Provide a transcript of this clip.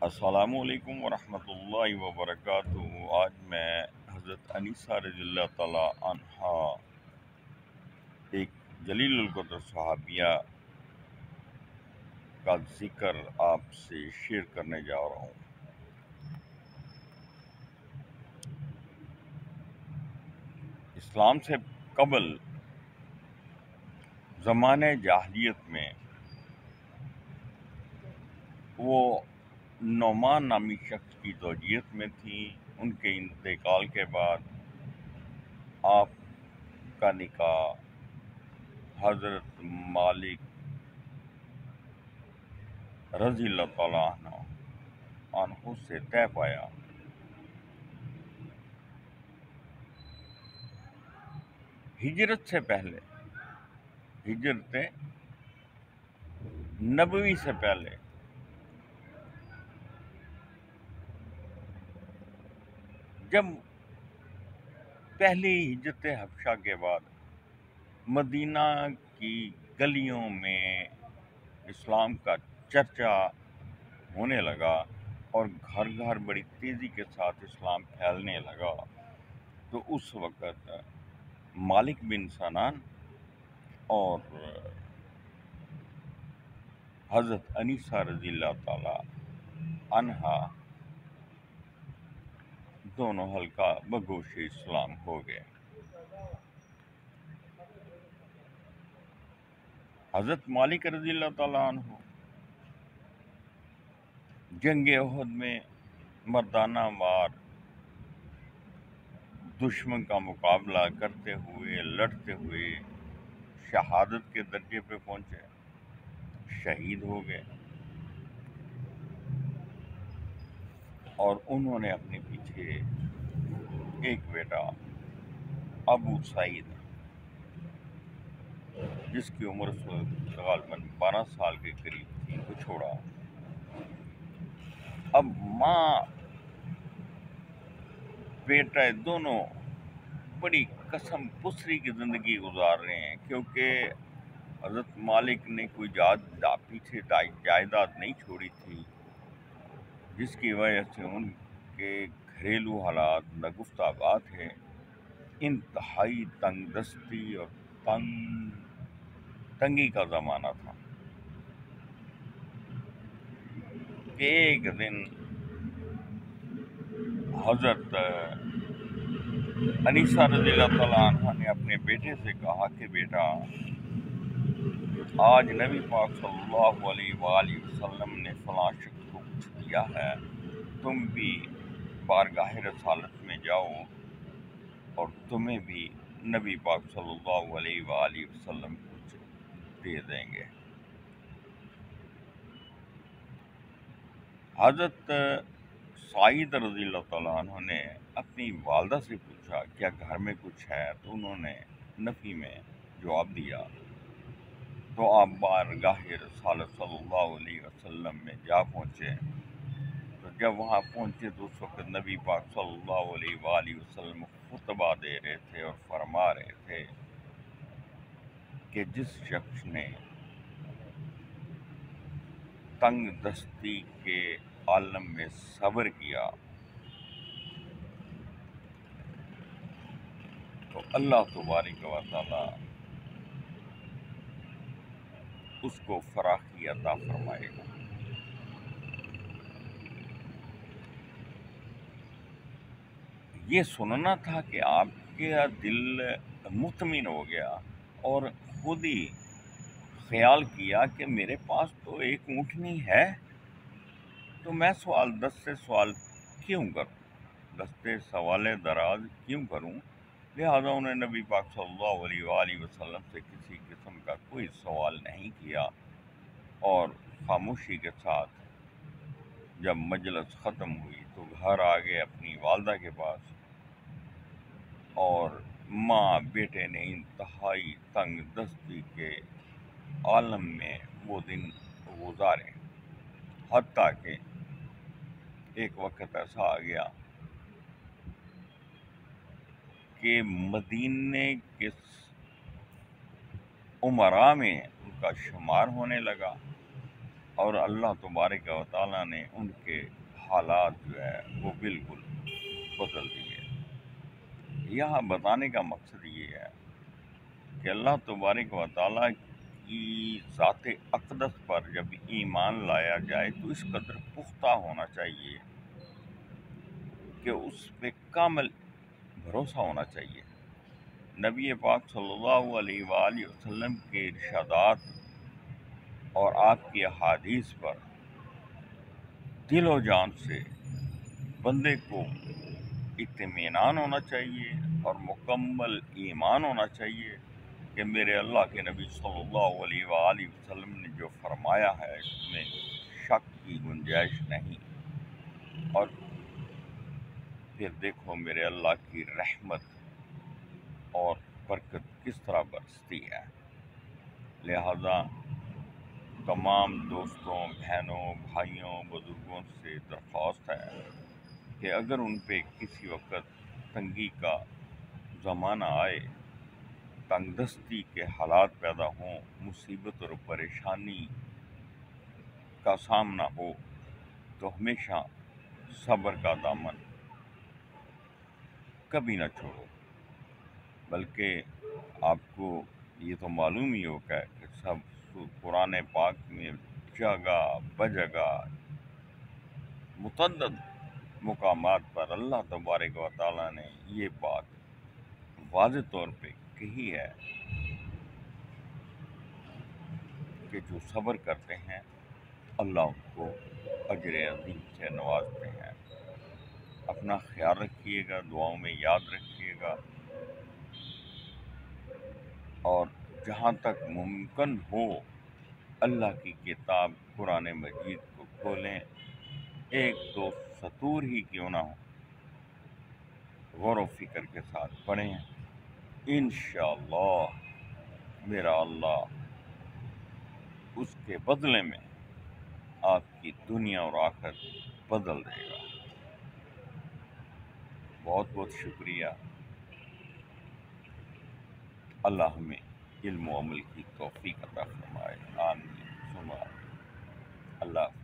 السلام علیکم ورحمۃ اللہ وبرکاتہ۔ آج میں حضرت انیسہ رضی اللہ تعالیٰ عنہا، ایک جلیل القدر صحابیہ کا ذکر آپ سے شیئر کرنے جا رہا ہوں۔ اسلام سے قبل زمانے جاہلیت میں وہ نعمان نامی شخص کی زوجیت میں تھی۔ ان کے انتقال کے بعد آپ کا نکاح حضرت مالک رضی اللہ تعالیٰ عنہ سے طے پایا۔ ہجرت سے پہلے، ہجرت نبوی سے پہلے جب پہلی ہجرت حبشہ کے بعد مدینہ کی گلیوں میں اسلام کا چرچا ہونے لگا اور گھر گھر بڑی تیزی کے ساتھ اسلام پھیلنے لگا، تو اس وقت مالک بن سنان اور حضرت انیسہ رضی اللہ تعالی عنہا دونوں حلقہ بگوش اسلام ہو گئے۔ حضرت مالک رضی اللہ تعالیٰ عنہ جنگ احد میں مردانہ وار دشمن کا مقابلہ کرتے ہوئے، لڑتے ہوئے شہادت کے درجے پہ پہنچے، شہید ہو گئے، اور انہوں نے اپنے پیچھے ایک بیٹا ابو سعید، جس کی عمر غالباً 12 سال کے قریب تھی، کو چھوڑا۔ اب ماں بیٹا دونوں بڑی قسم پسری کی زندگی گزار رہے ہیں، کیونکہ حضرت مالک نے کوئی پیچھے جائیداد نہیں چھوڑی تھی، جس کی وجہ سے ان کے گھریلو حالات نگفت آباد تھے۔ انتہائی تنگ دستی اور تنگی کا زمانہ تھا کہ ایک دن حضرت انیسہ رضی اللہ تعالیٰ عنہ نے اپنے بیٹے سے کہا کہ بیٹا، آج نبی پاک صلی اللہ علیہ وآلہ وسلم نے فلاں شخص کو کچھ دیا ہے، تم بھی بارگاہ رسالت میں جاؤ اور تمہیں بھی نبی پاک صلی اللہ علیہ وآلہ وسلم کچھ دے دیں گے۔ حضرت سعید رضی اللہ تعالیٰ عنہ نے اپنی والدہ سے پوچھا کیا گھر میں کچھ ہے، تو انہوں نے نفی میں جواب دیا۔ تو آپ بارگاہ رسالت صلی اللہ علیہ وسلم میں جا پہنچے۔ تو جب وہاں پہنچے تو اس وقت نبی پاک صلی اللہ علیہ وآلہ وسلم خطبہ دے رہے تھے اور فرما رہے تھے کہ جس شخص نے تنگ دستی کے عالم میں صبر کیا تو اللہ تبارک و تعالی اس کو فراخی عطا فرمائے گا۔ یہ سننا تھا کہ آپ کا دل مطمئن ہو گیا اور خود ہی خیال کیا کہ میرے پاس تو ایک اونٹنی ہے، تو میں دستے سوال کیوں کروں، دستے سوال دراز کیوں کروں۔ لہذا انہوں نے نبی پاک صلی اللہ علیہ وآلہ وسلم سے کسی قسم کا کوئی سوال نہیں کیا، اور خاموشی کے ساتھ جب مجلس ختم ہوئی تو گھر آ گئے اپنی والدہ کے پاس، اور ماں بیٹے نے انتہائی تنگ دستی کے عالم میں وہ دن گزارے، حتیٰ کہ ایک وقت ایسا آ گیا کہ مدینے کے امراء میں ان کا شمار ہونے لگا، اور اللہ تبارک و تعالیٰ نے ان کے حالات جو ہے وہ بالکل بدل دیے۔ یہاں بتانے کا مقصد یہ ہے کہ اللہ تبارک و تعالیٰ کی ذات اقدس پر جب ایمان لایا جائے تو اس قدر پختہ ہونا چاہیے کہ اس پہ کامل بھروسہ ہونا چاہیے۔ نبی پاک صلی اللہ علیہ وآلہ وسلم کے ارشادات اور آپ کی احادیث پر دل و جان سے بندے کو اطمینان ہونا چاہیے اور مکمل ایمان ہونا چاہیے کہ میرے اللہ کے نبی صلی اللہ علیہ وآلہ وسلم نے جو فرمایا ہے اس میں شک کی گنجائش نہیں۔ اور پھر دیکھو میرے اللہ کی رحمت اور برکت کس طرح برستی ہے۔ لہذا تمام دوستوں، بہنوں، بھائیوں، بزرگوں سے درخواست ہے کہ اگر ان پہ کسی وقت تنگی کا زمانہ آئے، تنگ دستی کے حالات پیدا ہوں، مصیبت اور پریشانی کا سامنا ہو، تو ہمیشہ صبر کا دامن کبھی نہ چھوڑو۔ بلکہ آپ کو یہ تو معلوم ہی ہوگا کہ سب قرآن پاک میں جگہ بجگہ متعدد مقامات پر اللہ تبارک و تعالیٰ نے یہ بات واضح طور پہ کہی ہے کہ جو صبر کرتے ہیں اللہ ان کو اجر عظیم سے نوازتے ہیں۔ اپنا خیال رکھیے گا، دعاؤں میں یاد رکھیے گا، اور جہاں تک ممکن ہو اللہ کی کتاب قرآن مجید کو کھولیں، ایک دو سطور ہی کیوں نہ ہو، غور و فکر کے ساتھ پڑھیں۔ انشاءاللہ میرا اللہ اس کے بدلے میں آپ کی دنیا اور آخرت بدل دے گا۔ بہت بہت شکریہ۔ اللہ ہمیں علم و عمل کی توفیق عطا فرمائے، آمین ثم آمین۔ اللہ حافظ۔